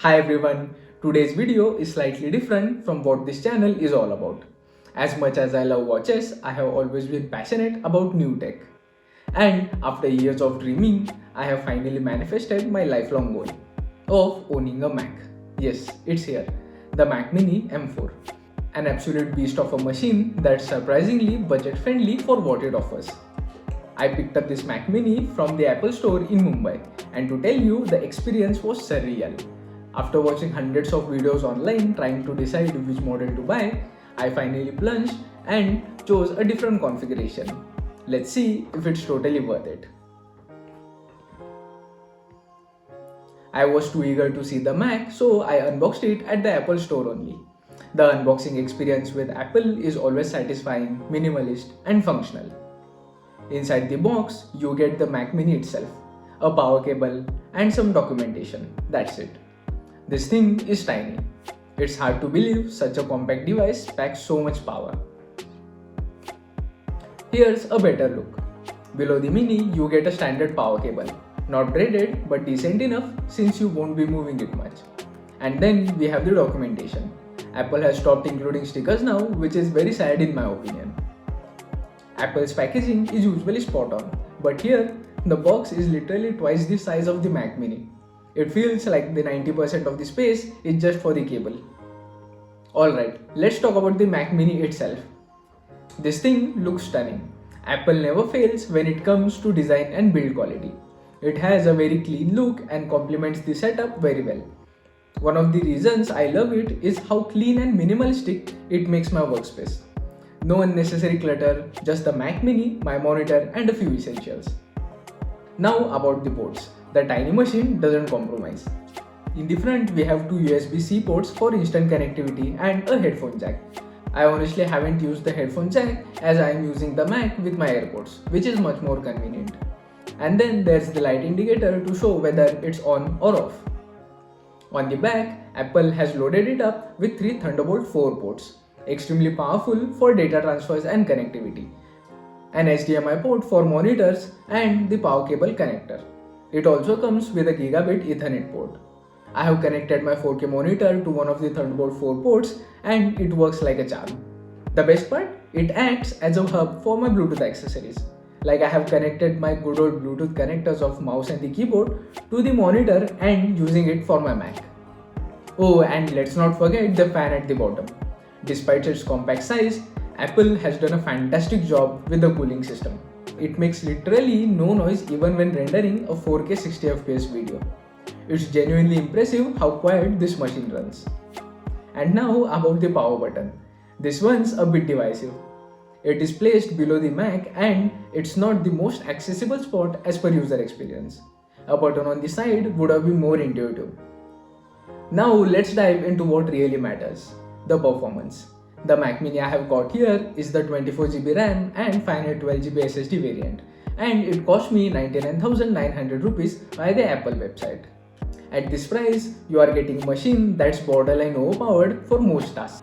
Hi everyone, today's video is slightly different from what this channel is all about. As much as I love watches, I have always been passionate about new tech. And after years of dreaming, I have finally manifested my lifelong goal of owning a Mac. Yes, it's here, the Mac Mini M4. An absolute beast of a machine that's surprisingly budget friendly for what it offers. I picked up this Mac Mini from the Apple Store in Mumbai, and to tell you, the experience was surreal. After watching hundreds of videos online trying to decide which model to buy, I finally plunged and chose a different configuration. Let's see if it's totally worth it. I was too eager to see the Mac, so I unboxed it at the Apple Store only. The unboxing experience with Apple is always satisfying, minimalist, and functional. Inside the box, you get the Mac Mini itself, a power cable, and some documentation. That's it. This thing is tiny. It's hard to believe such a compact device packs so much power. Here's a better look. Below the Mini, you get a standard power cable. Not braided, but decent enough since you won't be moving it much. And then we have the documentation. Apple has stopped including stickers now, which is very sad in my opinion. Apple's packaging is usually spot on, but here, the box is literally twice the size of the Mac Mini. It feels like the 90% of the space is just for the cable. Alright, let's talk about the Mac Mini itself. This thing looks stunning. Apple never fails when it comes to design and build quality. It has a very clean look and complements the setup very well. One of the reasons I love it is how clean and minimalistic it makes my workspace. No unnecessary clutter, just the Mac Mini, my monitor, and a few essentials. Now about the ports. The tiny machine doesn't compromise. In the front, we have two USB-C ports for instant connectivity and a headphone jack. I honestly haven't used the headphone jack as I am using the Mac with my AirPods, which is much more convenient. And then there's the light indicator to show whether it's on or off. On the back, Apple has loaded it up with three Thunderbolt 4 ports, extremely powerful for data transfers and connectivity, an HDMI port for monitors, and the power cable connector. It also comes with a gigabit Ethernet port. I have connected my 4K monitor to one of the Thunderbolt 4 ports and it works like a charm. The best part? It acts as a hub for my Bluetooth accessories. Like I have connected my good old Bluetooth connectors of mouse and the keyboard to the monitor and using it for my Mac. Oh, and let's not forget the fan at the bottom. Despite its compact size, Apple has done a fantastic job with the cooling system. It makes literally no noise even when rendering a 4K 60fps video. It's genuinely impressive how quiet this machine runs. And now about the power button. This one's a bit divisive. It is placed below the Mac and it's not the most accessible spot as per user experience. A button on the side would have been more intuitive. Now let's dive into what really matters, the performance. The Mac Mini I have got here is the 24GB RAM and 512GB SSD variant, and it cost me 99,900 rupees by the Apple website. At this price, you are getting a machine that's borderline overpowered for most tasks.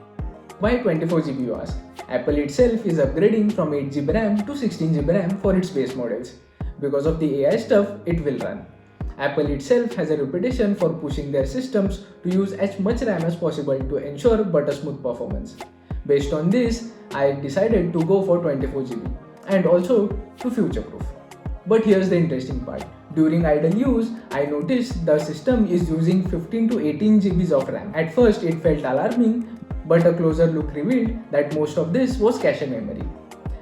Why 24GB you ask? Apple itself is upgrading from 8GB RAM to 16GB RAM for its base models. Because of the AI stuff, it will run. Apple itself has a reputation for pushing their systems to use as much RAM as possible to ensure butter smooth performance. Based on this, I decided to go for 24GB and also to future-proof. But here's the interesting part. During idle use, I noticed the system is using 15 to 18 GBs of RAM. At first, it felt alarming, but a closer look revealed that most of this was cache memory.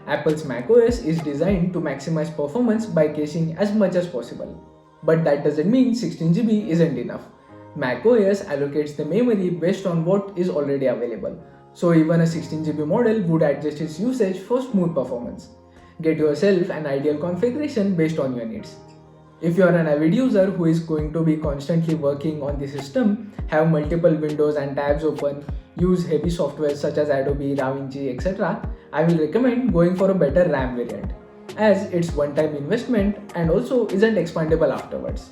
Apple's macOS is designed to maximize performance by caching as much as possible. But that doesn't mean 16GB isn't enough. macOS allocates the memory based on what is already available. So even a 16GB model would adjust its usage for smooth performance. Get yourself an ideal configuration based on your needs. If you are an avid user who is going to be constantly working on the system, have multiple windows and tabs open, use heavy software such as Adobe, DaVinci, etc., I will recommend going for a better RAM variant, as it's one-time investment and also isn't expandable afterwards.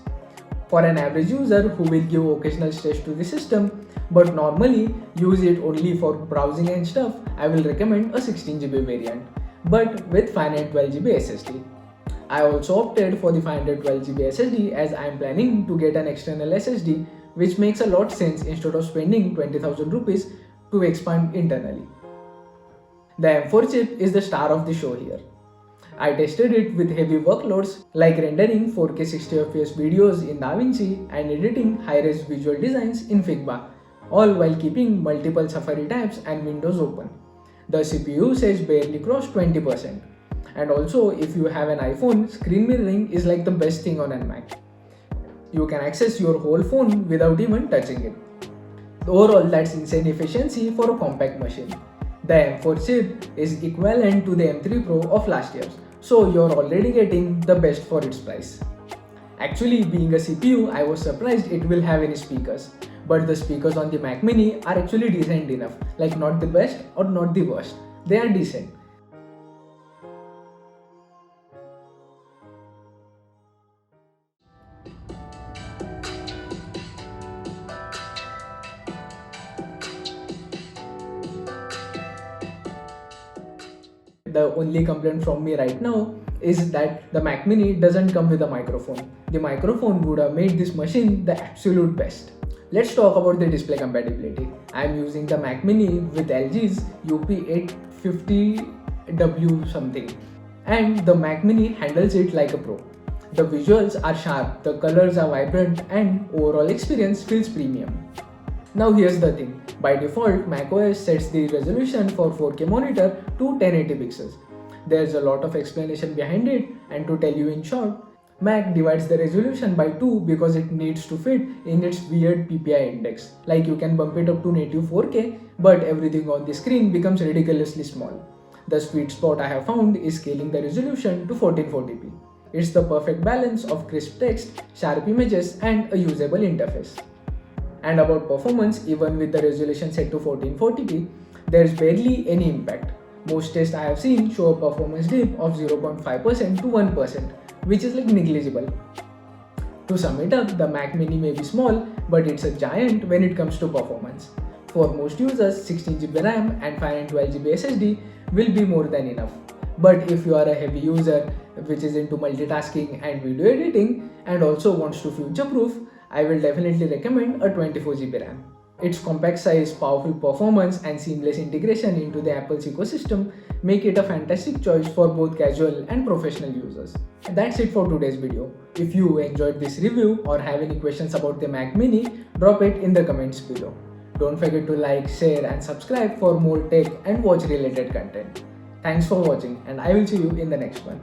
For an average user who will give occasional stress to the system, but normally use it only for browsing and stuff, I will recommend a 16GB variant, but with 512GB SSD. I also opted for the 512GB SSD as I am planning to get an external SSD which makes a lot sense instead of spending 20,000 rupees to expand internally. The M4 chip is the star of the show here. I tested it with heavy workloads like rendering 4K 60fps videos in DaVinci and editing high-res visual designs in Figma, all while keeping multiple Safari tabs and windows open. The CPU usage barely crossed 20%. And also, if you have an iPhone, screen mirroring is like the best thing on an Mac. You can access your whole phone without even touching it. Overall, that's insane efficiency for a compact machine. The M4 chip is equivalent to the M3 Pro of last year, so you're already getting the best for its price. Actually, being a CPU, I was surprised it will have any speakers. But the speakers on the Mac Mini are actually decent enough, like not the best or not the worst. They are decent. The only complaint from me right now is that the Mac Mini doesn't come with a microphone. The microphone would have made this machine the absolute best. Let's talk about the display compatibility. I am using the Mac Mini with LG's UP850W something, and the Mac Mini handles it like a pro. The visuals are sharp, the colors are vibrant, and overall experience feels premium. Now here's the thing, by default macOS sets the resolution for 4K monitor to 1080 pixels. There's a lot of explanation behind it, and to tell you in short, Mac divides the resolution by 2 because it needs to fit in its weird PPI index. Like you can bump it up to native 4K, but everything on the screen becomes ridiculously small. The sweet spot I have found is scaling the resolution to 1440p. It's the perfect balance of crisp text, sharp images, and a usable interface. And about performance, even with the resolution set to 1440p, there's barely any impact. Most tests I have seen show a performance dip of 0.5% to 1%, which is like negligible. To sum it up, the Mac Mini may be small, but it's a giant when it comes to performance. For most users, 16GB RAM and 512GB SSD will be more than enough. But if you are a heavy user which is into multitasking and video editing and also wants to future-proof, I will definitely recommend a 24GB RAM. Its compact size, powerful performance, and seamless integration into the Apple's ecosystem make it a fantastic choice for both casual and professional users. That's it for today's video. If you enjoyed this review or have any questions about the Mac Mini, drop it in the comments below. Don't forget to like, share, and subscribe for more tech and watch related content. Thanks for watching, and I will see you in the next one.